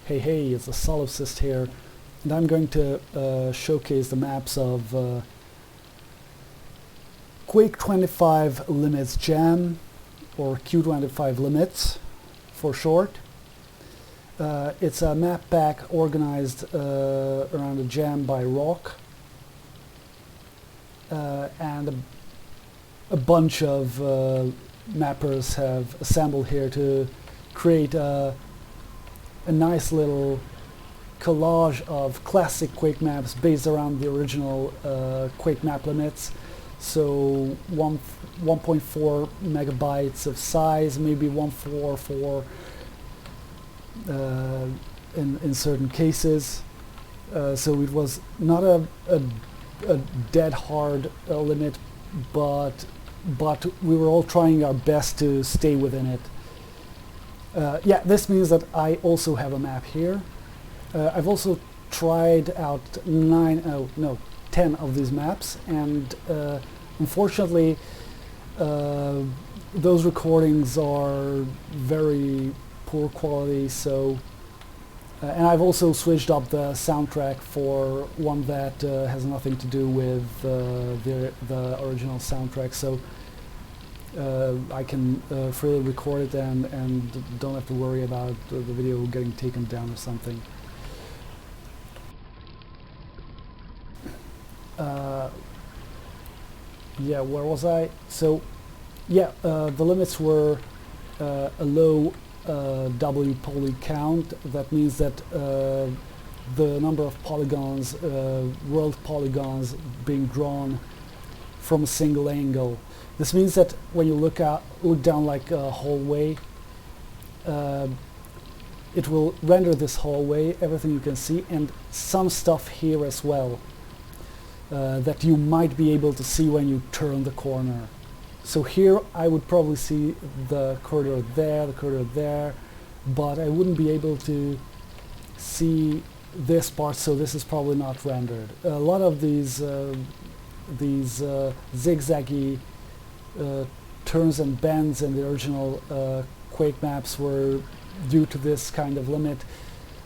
Hey, it's a Solipsist here, and I'm going to showcase the maps of Quake25 Limits Jam, or Q25 Limits for short. It's a map pack organized around a jam by rock, and a bunch of mappers have assembled here to create a nice little collage of classic Quake maps based around the original Quake map limits. So 1.4 megabytes of size, maybe 144 in certain cases. So it was not a dead hard limit, but we were all trying our best to stay within it. Yeah, this means that I also have a map here. I've also tried out 10 of these maps, and unfortunately those recordings are very poor quality, so and I've also switched up the soundtrack for one that has nothing to do with the original soundtrack, so I can freely record it and don't have to worry about the video getting taken down or something. Yeah, where was I? So yeah, the limits were a low W poly count. That means that the number of polygons, world polygons, being drawn from a single angle. This means that when you look down like a hallway, it will render this hallway, everything you can see, and some stuff here as well that you might be able to see when you turn the corner. So here I would probably see the corridor there, but I wouldn't be able to see this part, so this is probably not rendered. A lot of these zigzaggy turns and bends in the original Quake maps were due to this kind of limit.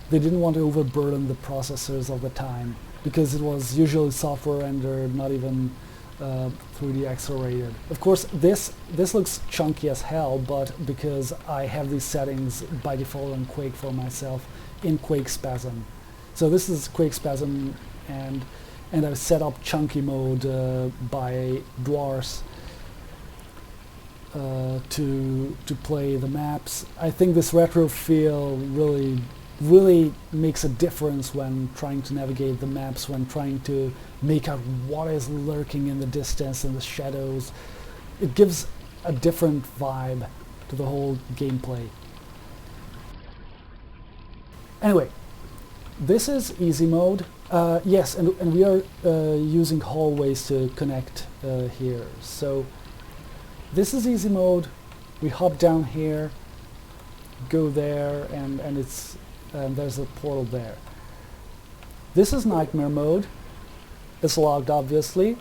They didn't want to overburden the processors of the time, because it was usually software rendered, not even 3D accelerated. Of course, this looks chunky as hell, but because I have these settings by default on Quake for myself in Quakespasm. So this is Quakespasm, and I've set up chunky mode by Dwars to play the maps. I think this retro feel really makes a difference when trying to navigate the maps, when trying to make out what is lurking in the distance and the shadows. It gives a different vibe to the whole gameplay. Anyway, this is easy mode. Yes, and we are using hallways to connect here. So this is easy mode. We hop down here, go there, and there's a portal there. This is nightmare mode. It's logged, obviously.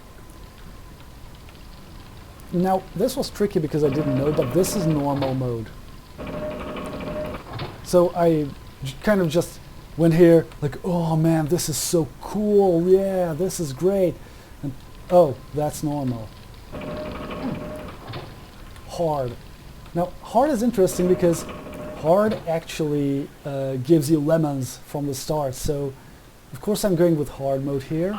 Now, this was tricky because I didn't know, but this is normal mode. So I kind of just went here like, oh man, this is so cool, yeah, this is great. And oh, that's normal. Hard. Now, hard is interesting because hard actually gives you lemons from the start, so of course I'm going with hard mode here.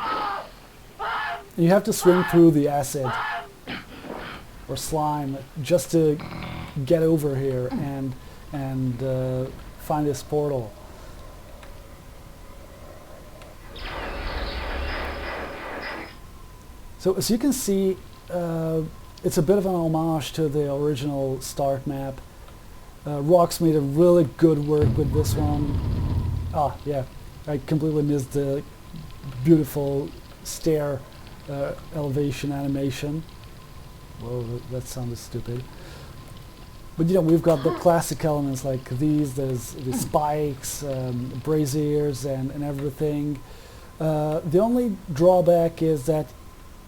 And you have to swing through the acid or slime just to get over here and find this portal. So as you can see, it's a bit of an homage to the original start map. Rox made a really good work with this one. Ah, yeah, I completely missed the beautiful stair elevation animation. Whoa, that sounded stupid. But you know, we've got the classic elements like these. There's the spikes, braziers, and everything. The only drawback is that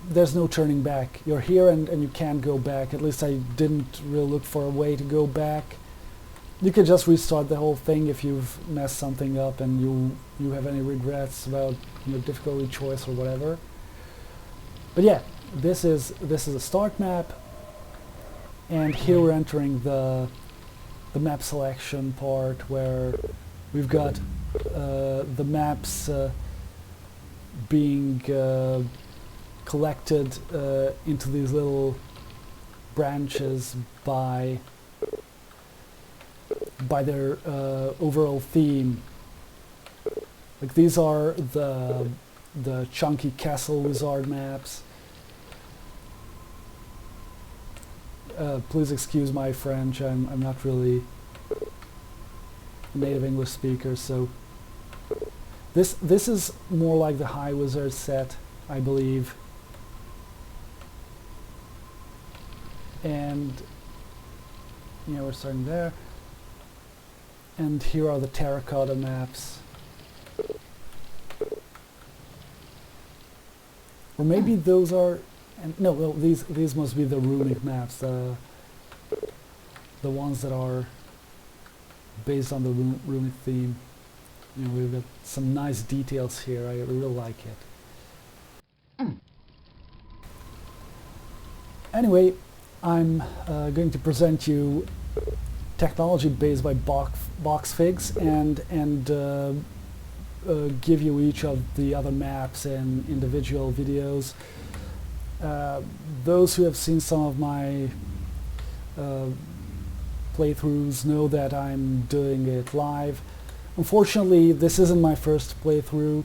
there's no turning back. You're here and you can't go back. At least I didn't really look for a way to go back. You could just restart the whole thing if you've messed something up and you have any regrets about your difficulty choice or whatever. But yeah, this is a start map, and here we're entering the map selection part where we've got the maps being collected into these little branches by their overall theme. Like these are the chunky castle wizard maps. Please excuse my French, I'm not really a native English speaker, so this is more like the High Wizard set, I believe. And yeah, we're starting there. And here are the terracotta maps. Or maybe those are, no, well, these must be the runic maps, the ones that are based on the runic theme. You know, we've got some nice details here. I really like it. Anyway, I'm going to present you technology based by BoxFigs and give you each of the other maps in individual videos. Those who have seen some of my playthroughs know that I'm doing it live. Unfortunately, this isn't my first playthrough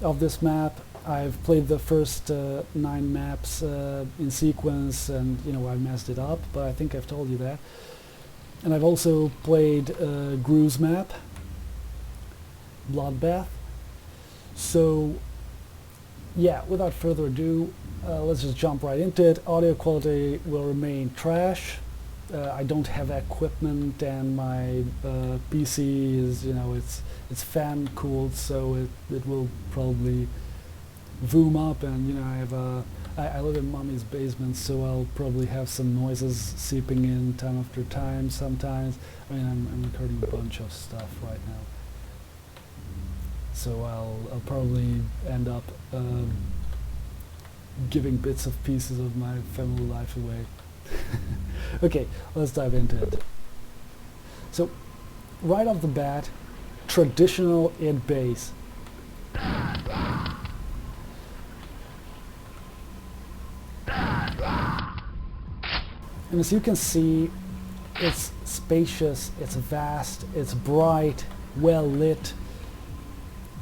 of this map. I've played the first 9 maps in sequence, and you know, I messed it up, but I think I've told you that. And I've also played Gru's map, Bloodbath. So yeah, without further ado, let's just jump right into it. Audio quality will remain trash. I don't have equipment, and my PC is, you know, it's fan cooled, so it will probably boom up, and you know, I live in mommy's basement, so I'll probably have some noises seeping in time after time sometimes. I mean, I'm recording a bunch of stuff right now, so I'll probably end up giving bits of pieces of my family life away. Okay, let's dive into it. So, right off the bat, traditional id bass. And as you can see, it's spacious, it's vast, it's bright, well lit,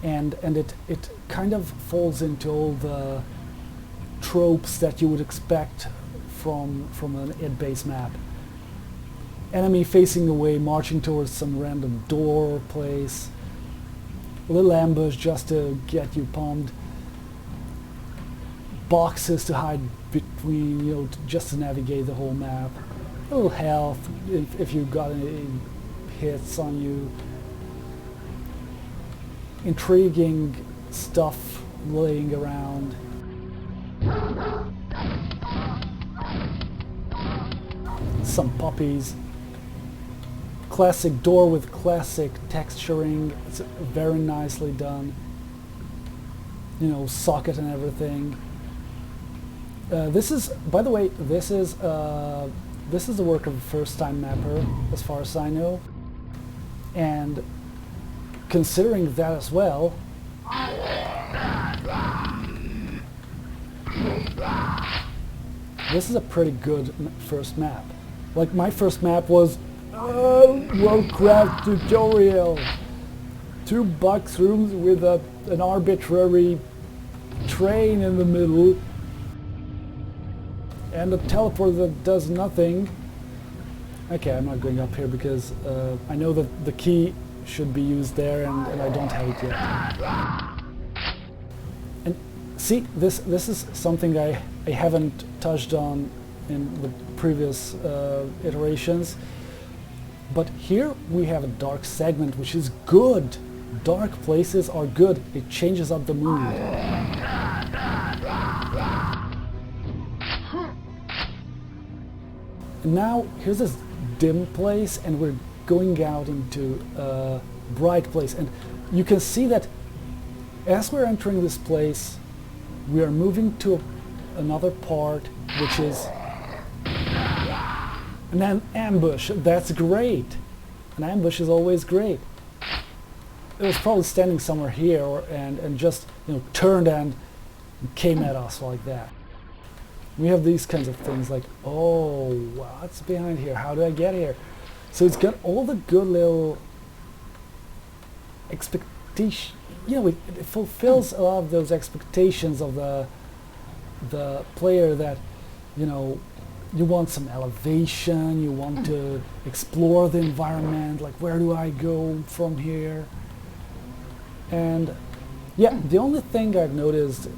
and it kind of falls into all the tropes that you would expect from an id bass map. Enemy facing away, marching towards some random door or place, a little ambush just to get you pumped, boxes to hide between, you know, just to navigate the whole map, a little health if you got any hits on you, intriguing stuff laying around, some puppies, classic door with classic texturing. It's very nicely done, you know, socket and everything. This is, by the way, this is the work of a first-time mapper, as far as I know, and considering that as well, this is a pretty good first map. Like, my first map was Warcraft tutorial, 2 box rooms with an arbitrary train in the middle and a teleport that does nothing. Okay, I'm not going up here because I know that the key should be used there, and I don't have it yet. And see, this is something I haven't touched on in the previous iterations, but here we have a dark segment, which is good. Dark places are good. It changes up the mood. And now here's this dim place, and we're going out into a bright place. And you can see that as we're entering this place, we are moving to another part, which is an ambush. That's great. An ambush is always great. It was probably standing somewhere here, and just turned and came at us like that. We have these kinds of things like, oh, what's behind here? How do I get here? So it's got all the good little expectation. It fulfills a lot of those expectations of the player that, you want some elevation, you want to explore the environment, like where do I go from here? And yeah, the only thing I've noticed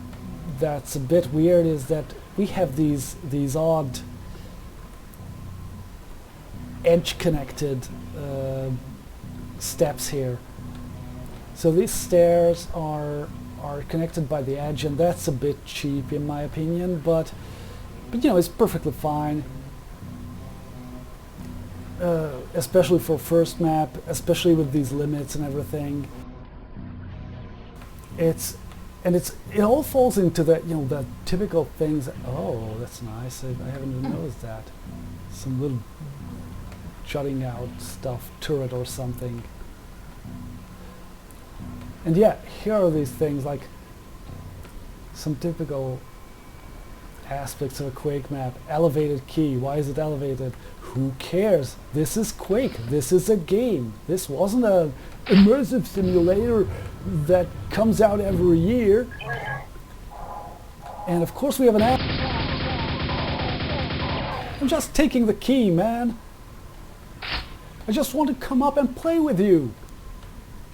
that's a bit weird is that we have these odd edge connected steps here. So these stairs are connected by the edge, and that's a bit cheap in my opinion, but it's perfectly fine, especially for first map, especially with these limits and everything. It all falls into that, the typical things. Oh, that's nice. I haven't even noticed that. Some little jutting out stuff, turret or something. And yeah, here are these things like some typical aspects of a Quake map. Elevated key. Why is it elevated? Who cares? This is Quake. This is a game. This wasn't an immersive simulator that comes out every year. And of course we have an app. I'm just taking the key, man. I just want to come up and play with you.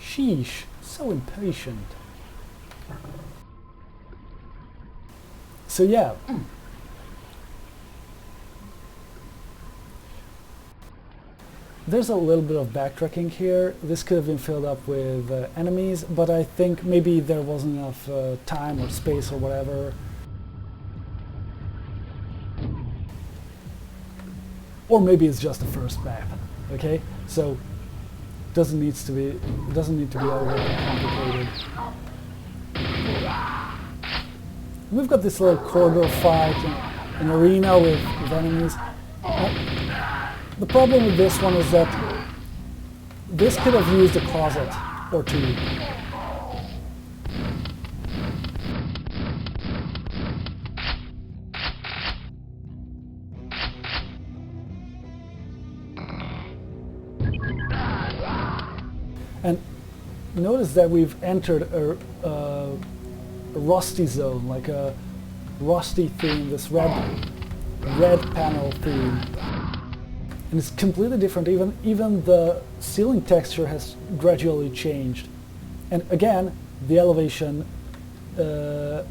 Sheesh. So impatient. So yeah. There's a little bit of backtracking here. This could have been filled up with enemies, but I think maybe there wasn't enough time or space or whatever. Or maybe it's just the first map. Okay, so doesn't need to be overly complicated. We've got this little corridor fight, an arena with enemies. The problem with this one is that this could have used a closet or two. And notice that we've entered a rusty zone, like a rusty theme, this red panel theme. And it's completely different. Even the ceiling texture has gradually changed. And again, the elevation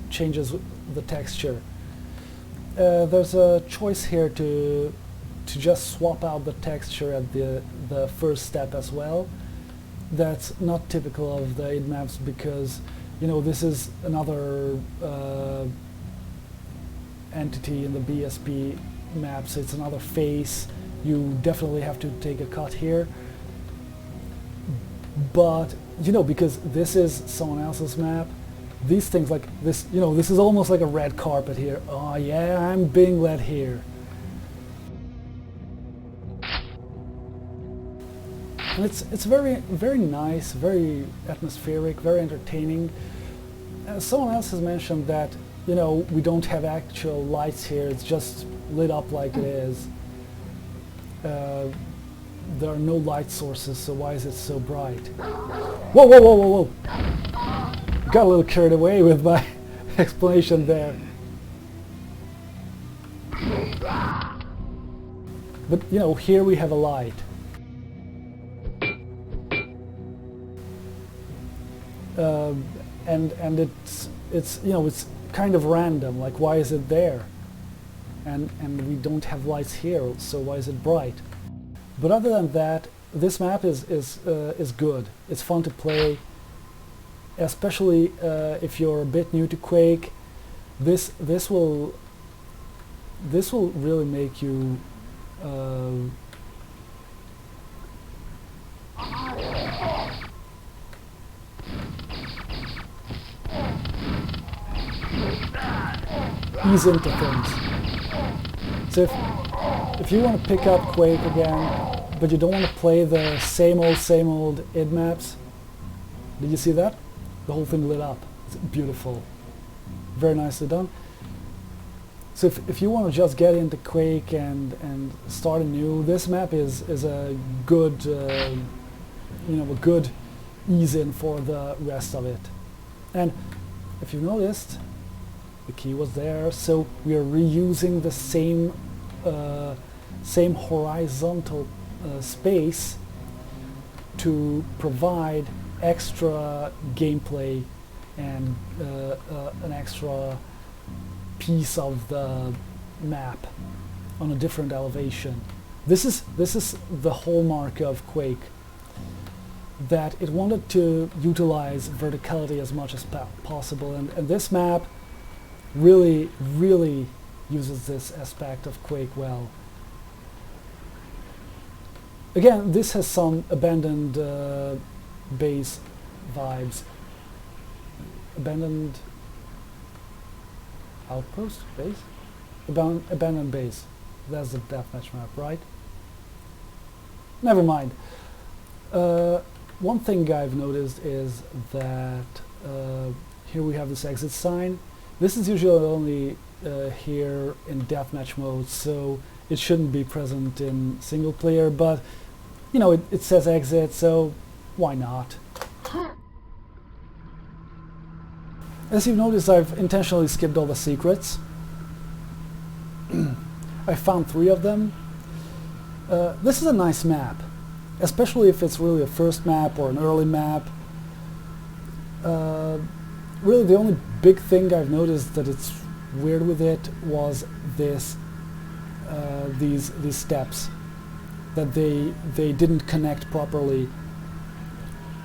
changes the texture. There's a choice here to just swap out the texture at the first step as well. That's not typical of the 8 maps because, this is another entity in the BSP maps. It's another face. You definitely have to take a cut here. But, because this is someone else's map, these things like this, this is almost like a red carpet here. Oh yeah, I'm being led here. And it's very, very nice, very atmospheric, very entertaining. Someone else has mentioned that, we don't have actual lights here, it's just lit up like it is. There are no light sources, so why is it so bright? Whoa, whoa, whoa, whoa, whoa! Got a little carried away with my explanation there. But, here we have a light. And it's kind of random, like why is it there? And we don't have lights here, so why is it bright? But other than that, this map is good. It's fun to play, especially if you're a bit new to Quake. This will really make you ease into things. So if you want to pick up Quake again, but you don't want to play the same old id maps, did you see that? The whole thing lit up. It's beautiful. Very nicely done. So if you want to just get into Quake and start anew, this map is a good a good ease in for the rest of it. And if you noticed, the key was there, so we are reusing the same horizontal space to provide extra gameplay and an extra piece of the map on a different elevation. This is the hallmark of Quake, that it wanted to utilize verticality as much as possible, and this map really uses this aspect of Quake well. Again, this has some abandoned base vibes. Abandoned outpost? Base? Abandoned base. That's the deathmatch map, right? Never mind. One thing I've noticed is that here we have this exit sign. This is usually only here in deathmatch mode, so it shouldn't be present in single player, but you know, it says exit, so why not? As you've noticed, I've intentionally skipped all the secrets. I found 3 of them. This is a nice map, especially if it's really a first map or an early map. Really the only big thing I've noticed that it's weird with it was these steps, that they didn't connect properly.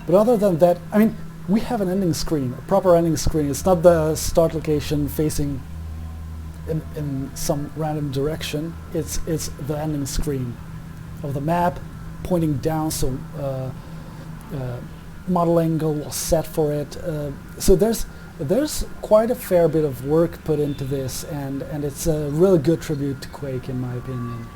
But other than that, I mean, we have an ending screen, a proper ending screen. It's not the start location facing in some random direction. It's the ending screen of the map pointing down, so model angle was set for it. So there's quite a fair bit of work put into this, and it's a really good tribute to Quake, in my opinion.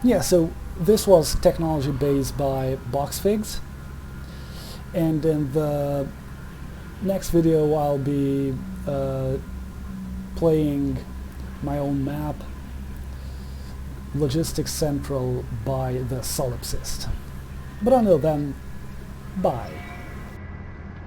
Yeah, so this was technology based by BoxFigs, and in the next video I'll be playing my own map, Logistics Central by the Solipsist. But until then, bye.